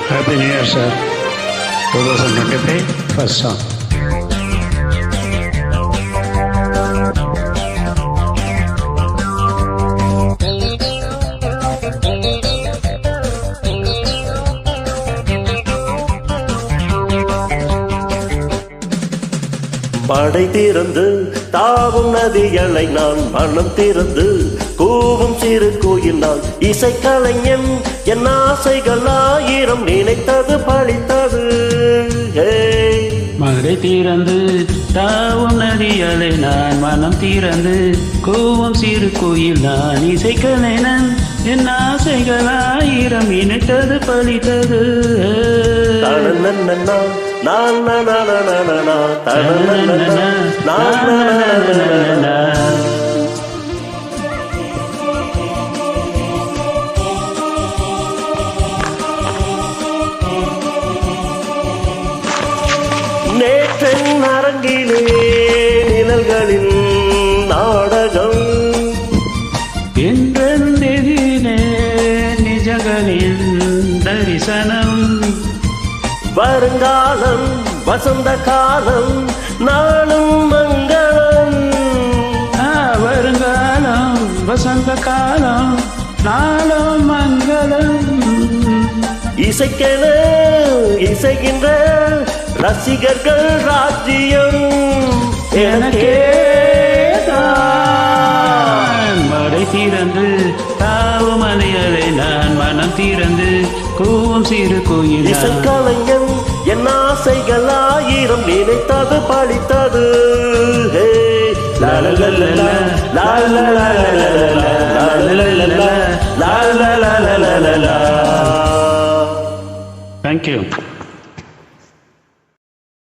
Happy New Year, sir. 2025, first song. படை திறந்து தாவும் நதிகளை நான் மனம் திறந்து கூவும் சிறு கோயில் நான் இசைக்கலைஞன் என் ஆசைகள் ஆயிரம் நினைத்தது பழித்தது. மடை திறந்து தாவும் நதிகளை நான் மனம் திறந்து கூவும் சிறு கோயில் நான் இசைக்கலைஞன் என் ஆசைகள் ஆயிரம் நினைத்தது பழித்தது. நேற்றின் அரங்கிலே நிழல்களின் நாடகம் என்றெதிலே நிஜங்களின் தரிசனம். வருங்காலம் வசந்த காலம் நாளும் மங்களம். வருங்காலம் வசந்த காலம் நாளும் மங்களம். இசைக்கென இசைகின்ற ரசிகர்கள் ராஜ்யம் எனக்கேதான். மடை திறந்து தாவும் மலைகளை நான் மனம் திறந்து கூவும் சிறு கோயில் இசைக்கலைஞன் என் ஆசைகள் ஆயிரம் நினைத்தது பழித்தது. Thank you.